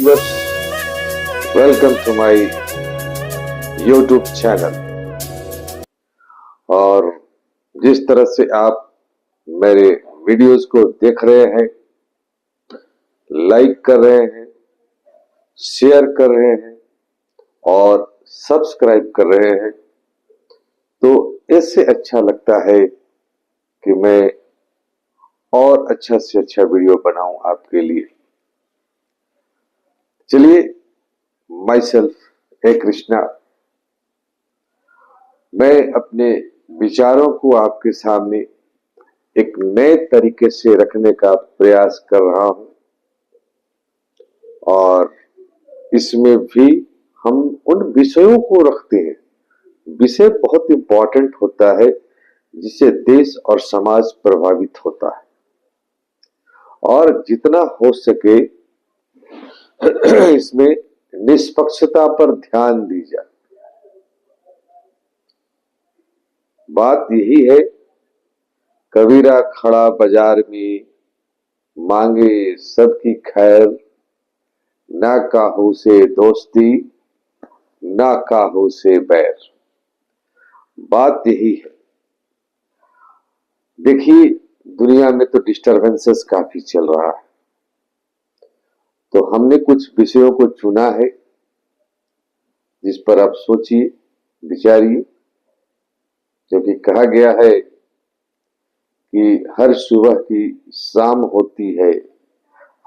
viewers, welcome to my YouTube channel. और जिस तरह से आप मेरे वीडियोस को देख रहे हैं, लाइक कर रहे हैं, शेयर कर रहे हैं और सब्सक्राइब कर रहे हैं, तो इससे अच्छा लगता है कि मैं और अच्छा से अच्छा वीडियो बनाऊं आपके लिए। चलिए, माई सेल्फ ए कृष्णा, मैं अपने विचारों को आपके सामने एक नए तरीके से रखने का प्रयास कर रहा हूं और इसमें भी हम उन विषयों को रखते हैं। विषय बहुत इंपॉर्टेंट होता है जिससे देश और समाज प्रभावित होता है, और जितना हो सके इसमें निष्पक्षता पर ध्यान दी जाए। बात यही है, कबीरा खड़ा बाजार में मांगे सबकी खैर, ना काहू से दोस्ती ना काहू से बैर। बात यही है। देखिए, दुनिया में तो डिस्टरबेंसेस काफी चल रहा है, तो हमने कुछ विषयों को चुना है जिस पर आप सोचिए, विचारिए। क्योंकि कहा गया है कि हर सुबह की शाम होती है,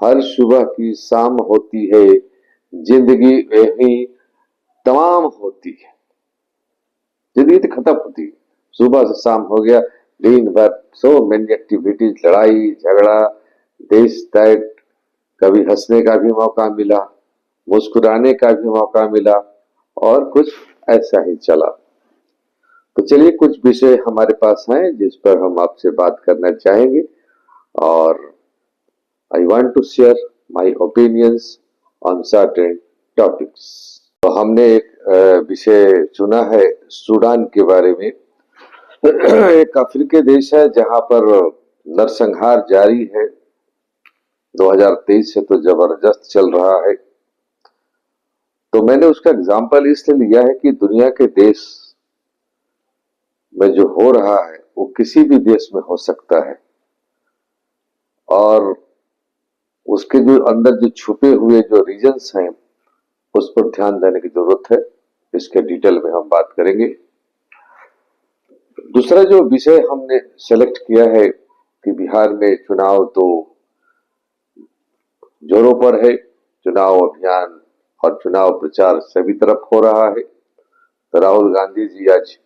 हर सुबह की शाम होती है, जिंदगी वही तमाम होती है। जिंदगी तो खत्म होती है, सुबह से शाम हो गया, दिन भर सो मेनी एक्टिविटीज, लड़ाई झगड़ा, देश दैट। कभी हंसने का भी मौका मिला, मुस्कुराने का भी मौका मिला, और कुछ ऐसा ही चला। तो चलिए, कुछ विषय हमारे पास हैं जिस पर हम आपसे बात करना चाहेंगे, और I want to share my opinions on certain topics. तो हमने एक विषय चुना है सूडान के बारे में। एक अफ्रीकी देश है जहां पर नरसंहार जारी है। 2023 से तो जबरदस्त चल रहा है। तो मैंने उसका एग्जाम्पल इसलिए लिया है कि दुनिया के देश में जो हो रहा है वो किसी भी देश में हो सकता है, और उसके जो अंदर जो छुपे हुए जो रीजन्स हैं उस पर ध्यान देने की जरूरत है। इसके डिटेल में हम बात करेंगे। दूसरा जो विषय हमने सेलेक्ट किया है कि बिहार में चुनाव तो जोरों पर है। चुनाव अभियान और चुनाव प्रचार सभी तरफ हो रहा है। तो राहुल गांधी जी आज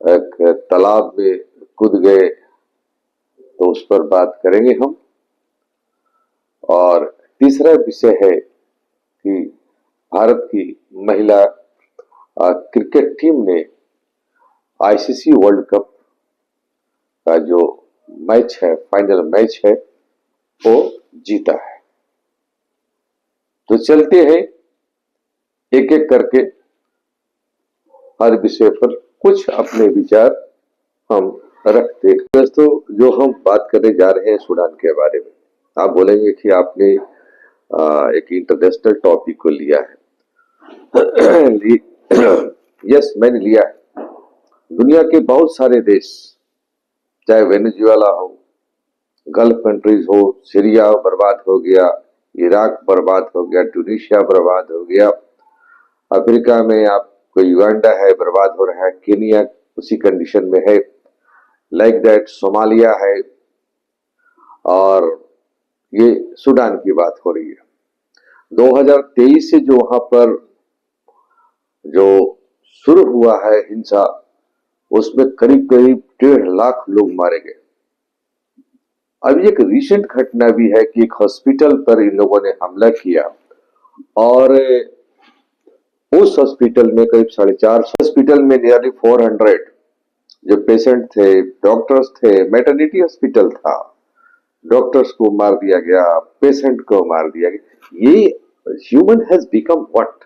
एक तालाब में कूद गए, तो उस पर बात करेंगे हम। और तीसरा विषय है कि भारत की महिला क्रिकेट टीम ने आईसीसी वर्ल्ड कप का जो मैच है, फाइनल मैच है, वो जीता है। तो चलते हैं एक एक करके, हर विषय पर कुछ अपने विचार हम रखते हैं। दोस्तों, जो हम बात करने जा रहे हैं सूडान के बारे में, आप बोलेंगे कि आपने एक इंटरनेशनल टॉपिक को लिया है। यस, मैंने लिया है। दुनिया के बहुत सारे देश, चाहे वेनेजुएला हो, गल्फ कंट्रीज हो, सीरिया बर्बाद हो गया, इराक बर्बाद हो गया, ट्यूनीशिया बर्बाद हो गया, अफ्रीका में आपको युगांडा है, बर्बाद हो रहा है, केनिया उसी कंडीशन में है, लाइक दैट सोमालिया है, और ये सूडान की बात हो रही है। 2023 से जो वहां पर जो शुरू हुआ है हिंसा, उसमें करीब करीब 1.5 लाख लोग मारे गए। अभी एक रिसेंट घटना भी है कि एक हॉस्पिटल पर इन लोगों ने हमला किया, और उस हॉस्पिटल में करीब 450, हॉस्पिटल में नियरली 400 जो पेशेंट थे, डॉक्टर्स थे, मैटरनिटी हॉस्पिटल था, डॉक्टर्स को मार दिया गया, पेशेंट को मार दिया गया। ये human has become what?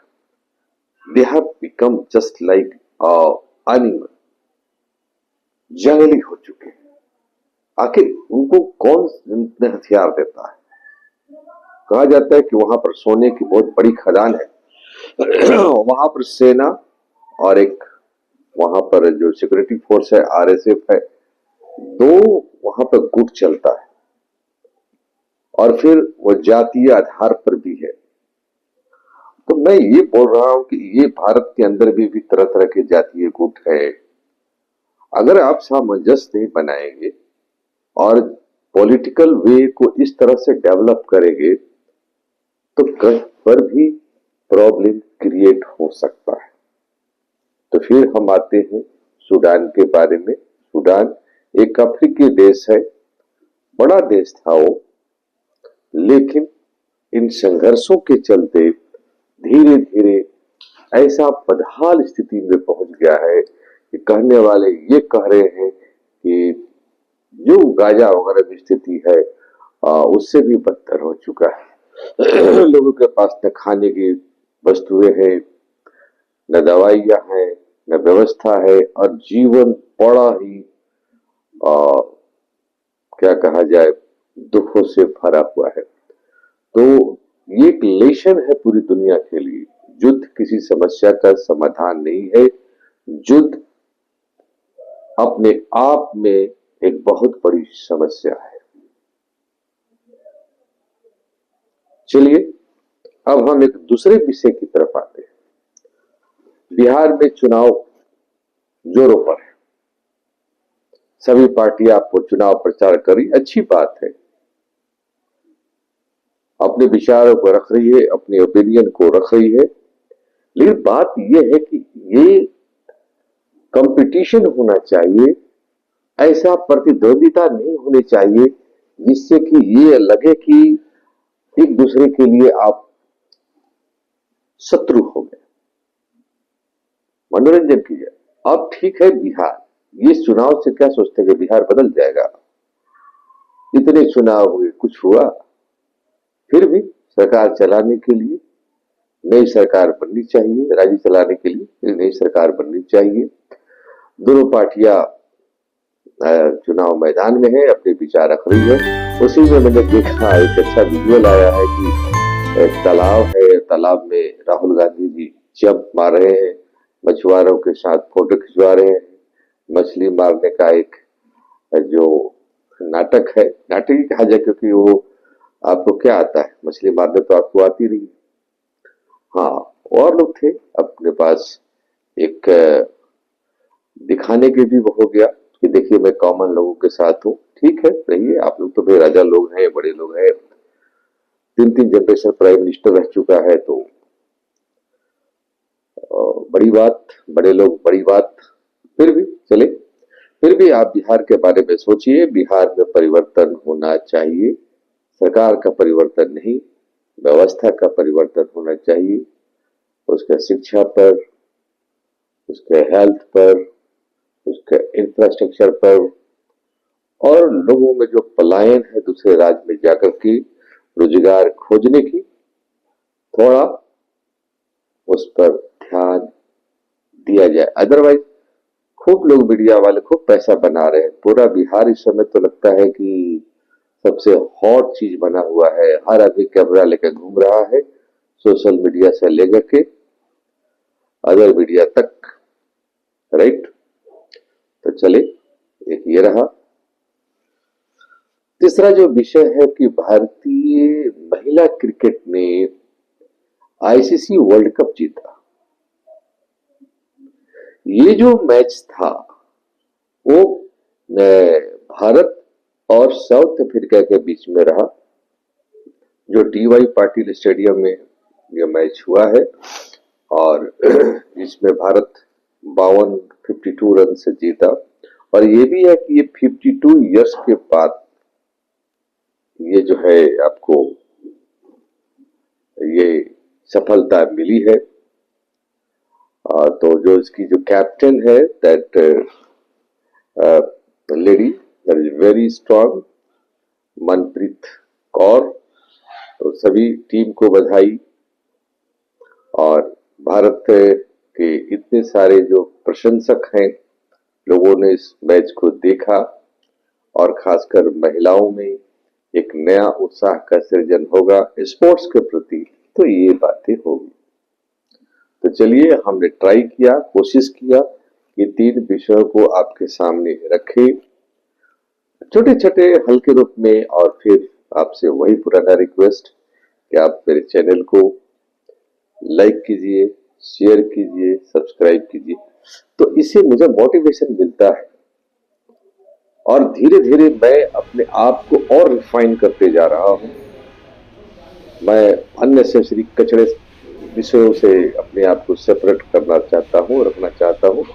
They have become just like animal, जंगली हो चुके हैं। आखिर उनको कौन हथियार देता है? कहा जाता है कि वहां पर सोने की बहुत बड़ी खदान है। वहां पर सेना और एक वहां पर जो सिक्योरिटी फोर्स है, आरएसएफ है, दो वहां पर गुट चलता है। और फिर वो जातीय आधार पर भी है। तो मैं ये बोल रहा हूं कि ये भारत के अंदर भी तरह तरह के जातीय गुट है। अगर आप सामंजस्य नहीं बनाएंगे और पॉलिटिकल वे को इस तरह से डेवलप करेंगे तो कहीं पर भी प्रॉब्लम क्रिएट हो सकता है। तो फिर हम आते हैं सूडान के बारे में। सूडान एक अफ्रीकी देश है, बड़ा देश था वो, लेकिन इन संघर्षों के चलते धीरे धीरे ऐसा बदहाल स्थिति में पहुंच गया है कि कहने वाले ये कह रहे हैं कि जो गाजा वगैरह की स्थिति है उससे भी बदतर हो चुका है। लोगों के पास न खाने की वस्तुएं हैं, न दवाइयां हैं, न व्यवस्था है, और जीवन बड़ा ही क्या कहा जाए, दुखों से भरा हुआ है। तो ये एक लेसन है पूरी दुनिया के लिए। युद्ध किसी समस्या का समाधान नहीं है। युद्ध अपने आप में एक बहुत बड़ी समस्या है। चलिए अब हम एक दूसरे विषय की तरफ आते हैं। बिहार में चुनाव जोरों पर है। सभी पार्टियां आपको चुनाव प्रचार करी, अच्छी बात है, अपने विचारों को रख रही है, अपने ओपिनियन को रख रही है। लेकिन बात यह है कि ये कंपटीशन होना चाहिए, ऐसा प्रतिद्वंदिता नहीं होनी चाहिए जिससे कि ये लगे कि एक दूसरे के लिए आप शत्रु हो गए। मनोरंजन कीजिए। अब ठीक है, बिहार, ये चुनाव से क्या सोचते हैं कि बिहार बदल जाएगा? इतने चुनाव हुए, कुछ हुआ? फिर भी सरकार चलाने के लिए नई सरकार बननी चाहिए, राज्य चलाने के लिए नई सरकार बननी चाहिए। दोनों पार्टियां चुनाव मैदान में है, अपने विचार रख रही है। उसी में मैंने देखा एक अच्छा विजुअल आया है कि एक तालाब है, तालाब में राहुल गांधी जी जंप मार रहे हैं, मछुआरों के साथ फोटो खिंचवा रहे हैं। मछली मारने का एक जो नाटक है, नाटक ही कहा जाए, क्योंकि वो आपको क्या आता है, मछली मारने तो आपको आती नहीं। हाँ, और लोग थे अपने पास, एक दिखाने के भी हो गया कि देखिए मैं कॉमन लोगों के साथ हूँ। ठीक है, रहिए, आप लोग तो भाई राजा लोग हैं, बड़े लोग हैं, 3 जनरेशन प्राइम मिनिस्टर रह चुका है, तो बड़ी बात, बड़े लोग, बड़ी बात। फिर भी चले, फिर भी आप बिहार के बारे में सोचिए। बिहार में परिवर्तन होना चाहिए, सरकार का परिवर्तन नहीं, व्यवस्था का परिवर्तन होना चाहिए। उसके शिक्षा पर, उसके हेल्थ पर, उसके इंफ्रास्ट्रक्चर पर, और लोगों में जो पलायन है दूसरे राज्य में जाकर के रोजगार खोजने की, थोड़ा उस पर ध्यान दिया जाए। अदरवाइज खूब लोग, मीडिया वाले खूब पैसा बना रहे हैं। पूरा बिहार इस समय तो लगता है कि सबसे हॉट चीज बना हुआ है। हर आदमी कैमरा लेकर घूम रहा है, सोशल मीडिया से लेकर के अदर मीडिया तक, राइट? तो चले, एक ये रहा। तीसरा जो विषय है कि भारतीय महिला क्रिकेट ने आईसीसी वर्ल्ड कप जीता। ये जो मैच था वो भारत और साउथ अफ्रीका के बीच में रहा, जो टीवाई पाटिल स्टेडियम में यह मैच हुआ है। और इसमें भारत 52 रन से जीता। और ये भी है कि ये 52 इयर्स के बाद ये जो है आपको ये सफलता मिली है। तो जो इसकी जो कैप्टन है, that lady that is very strong, Manpreet Kaur, तो सभी टीम को बधाई। और भारत के इतने सारे जो प्रशंसक हैं, लोगों ने इस मैच को देखा, और खासकर महिलाओं में एक नया उत्साह का सृजन होगा स्पोर्ट्स के प्रति, तो ये बातें होगी। तो चलिए, हमने ट्राई किया, कोशिश किया कि 3 विषयों को आपके सामने रखें, छोटे छोटे हल्के रूप में। और फिर आपसे वही पुराना रिक्वेस्ट कि आप मेरे चैनल को लाइक कीजिए, शेयर कीजिए, सब्सक्राइब कीजिए। तो इससे मुझे मोटिवेशन मिलता है और धीरे धीरे मैं अपने आप को और रिफाइन करते जा रहा हूं। मैं अननेसेसरी कचड़े विषयों से अपने आप को सेपरेट करना चाहता हूँ, रखना चाहता हूँ,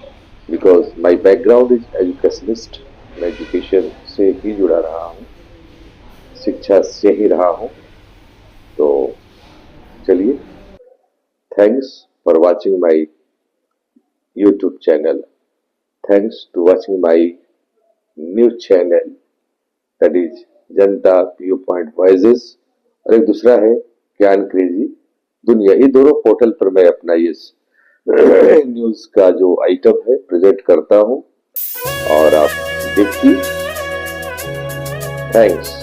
because my background is educationist. मैं एजुकेशन से ही जुड़ा रहा हूँ, शिक्षा से ही रहा हूँ। तो चलिए, thanks for watching my YouTube channel, thanks to watching my news channel that is Janata view point voices, और एक दूसरा है ज्ञान क्रेजी दुनिया। ये दोनों पोर्टल पर मैं अपना ये न्यूज का जो आइटम है प्रेजेंट करता हूं और आप देखिए। थैंक्स।